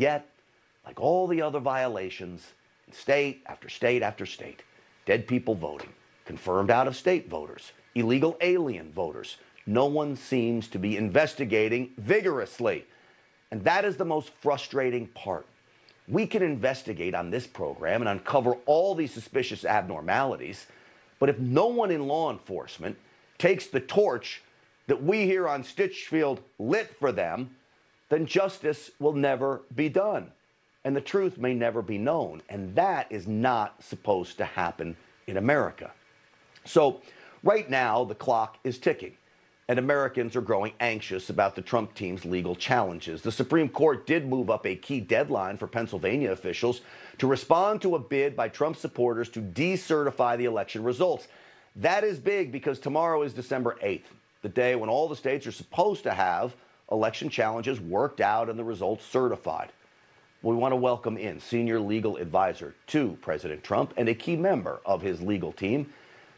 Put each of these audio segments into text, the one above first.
yet, like all the other violations, in state after state after state, dead people voting, confirmed out-of-state voters, illegal alien voters, no one seems to be investigating vigorously. And that is the most frustrating part. We can investigate on this program and uncover all these suspicious abnormalities, but if no one in law enforcement takes the torch that we here on Stinchfield lit for them, then justice will never be done. And the truth may never be known. And that is not supposed to happen in America. So right now, the clock is ticking, and Americans are growing anxious about the Trump team's legal challenges. The Supreme Court did move up a key deadline for Pennsylvania officials to respond to a bid by Trump supporters to decertify the election results. That is big because tomorrow is December 8th, the day when all the states are supposed to have election challenges worked out and the results certified. We want to welcome in senior legal advisor to President Trump and a key member of his legal team,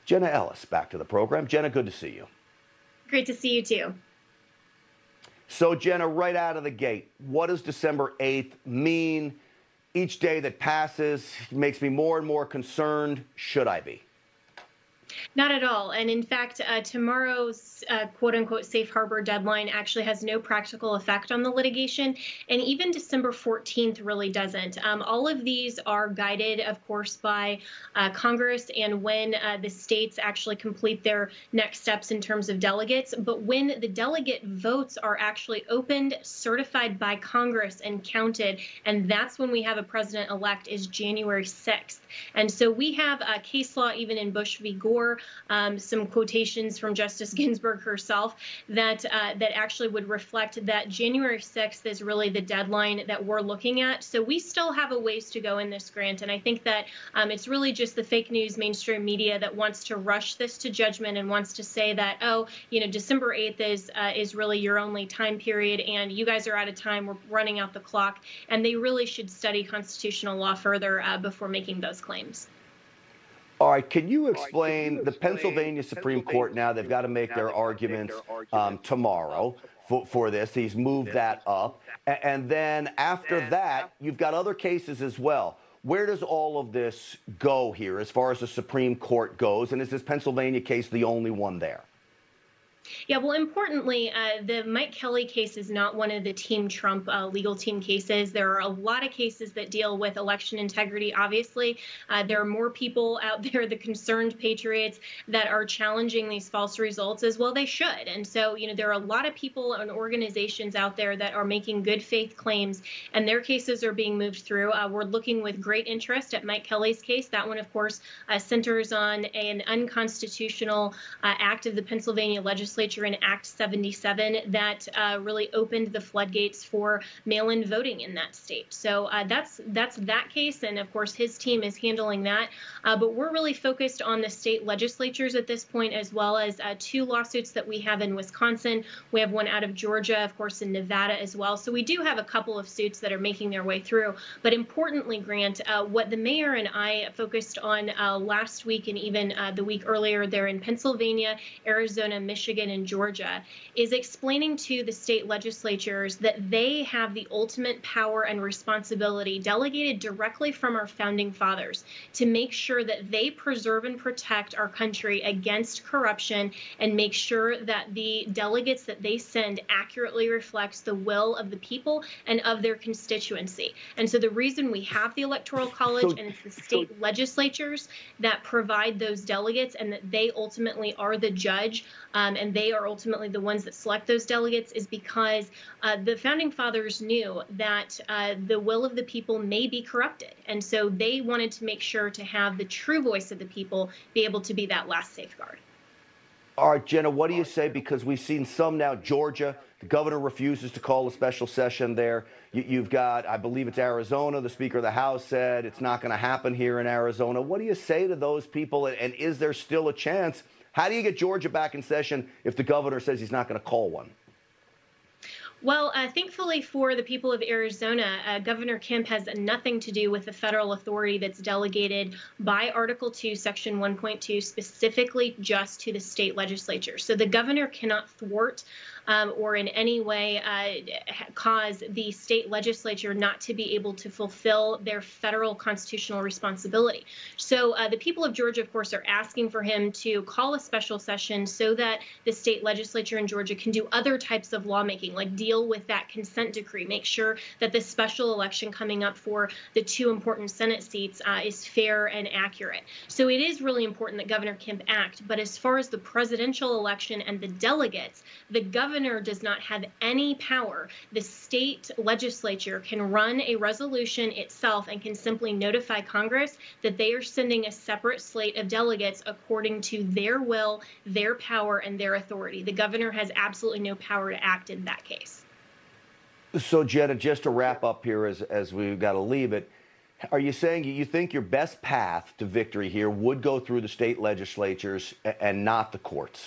Jenna Ellis, back to the program. Jenna, good to see you. Great to see you too. So, Jenna, right out of the gate, what does December 8th mean? Each day that passes makes me more and more concerned. Should I be? Not at all. And in fact, tomorrow's quote unquote safe harbor deadline actually has no practical effect on the litigation. And even December 14th really doesn't. All of these are guided, of course, by Congress and when the states actually complete their next steps in terms of delegates. But when the delegate votes are actually opened, certified by Congress and counted, and that's when we have a president-elect is January 6th. And so we have a case law even in Bush v. Gore, some quotations from Justice Ginsburg herself that actually would reflect that January 6th is really the deadline that we're looking at. So we still have a ways to go in this, Grant. And I think that it's really just the fake news mainstream media that wants to rush this to judgment and wants to say that, oh, December 8th is really your only time period and you guys are out of time. We're running out the clock. And they really should study constitutional law further before making those claims. All right, can you explain the Pennsylvania Supreme Court now? They've got to make their arguments tomorrow for this. He's moved that up. And then after that, you've got other cases as well. Where does all of this go here as far as the Supreme Court goes? And is this Pennsylvania case the only one there? Yeah, well, importantly, the Mike Kelly case is not one of the Team Trump legal team cases. There are a lot of cases that deal with election integrity. Obviously, there are more people out there, the concerned patriots, that are challenging these false results as well. They should. And so, there are a lot of people and organizations out there that are making good faith claims, and their cases are being moved through. We're looking with great interest at Mike Kelly's case. That one, of course, centers on an unconstitutional act of the Pennsylvania legislature in Act 77 that really opened the floodgates for mail-in voting in that state. So that's that case, and of course his team is handling that. But we're really focused on the state legislatures at this point, as well as two lawsuits that we have in Wisconsin. We have one out of Georgia, of course, in Nevada as well. So we do have a couple of suits that are making their way through. But importantly, Grant, what the mayor and I focused on last week and even the week earlier there in Pennsylvania, Arizona, Michigan, and Georgia is explaining to the state legislatures that they have the ultimate power and responsibility delegated directly from our founding fathers to make sure that they preserve and protect our country against corruption and make sure that the delegates that they send accurately reflects the will of the people and of their constituency. And so the reason we have the Electoral College and it's the state legislatures that provide those delegates and that they ultimately are the judge and they are ultimately the ones that select those delegates is because the founding fathers knew that the will of the people may be corrupted. And so they wanted to make sure to have the true voice of the people be able to be that last safeguard. All right, Jenna, what do you say? Because we've seen some now, Georgia, the governor refuses to call a special session there. You've got, I believe it's Arizona, the Speaker of the House said it's not going to happen here in Arizona. What do you say to those people? And is there still a chance? How do you get Georgia back in session if the governor says he's not going to call one? Well, thankfully for the people of Arizona, Governor Kemp has nothing to do with the federal authority that's delegated by Article 2, Section 1.2, specifically just to the state legislature. So the governor cannot thwart or in any way cause the state legislature not to be able to fulfill their federal constitutional responsibility. So the people of Georgia, of course, are asking for him to call a special session so that the state legislature in Georgia can do other types of lawmaking, like deal with that consent decree, make sure that the special election coming up for the two important Senate seats is fair and accurate. So it is really important that Governor Kemp act. But as far as the presidential election and the delegates, the governor does not have any power. The state legislature can run a resolution itself and can simply notify Congress that they are sending a separate slate of delegates according to their will, their power, and their authority. The governor has absolutely no power to act in that case. So, Jenna, just to wrap up here as we've got to leave it, are you saying you think your best path to victory here would go through the state legislatures and not the courts?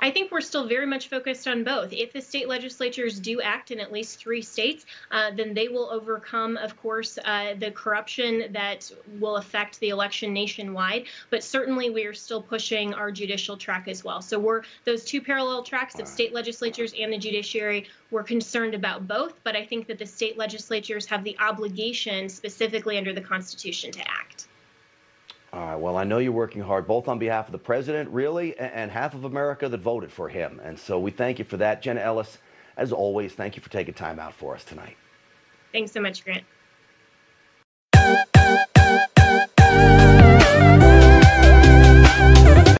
I think we're still very much focused on both. If the state legislatures do act in at least 3 states, then they will overcome, of course, the corruption that will affect the election nationwide. But certainly we are still pushing our judicial track as well. So we're those two parallel tracks of state legislatures and the judiciary. We're concerned about both, but I think that the state legislatures have the obligation, specifically under the Constitution, to act. All right. Well, I know you're working hard, both on behalf of the president, really, and half of America that voted for him. And so we thank you for that. Jenna Ellis, as always, thank you for taking time out for us tonight. Thanks so much, Grant.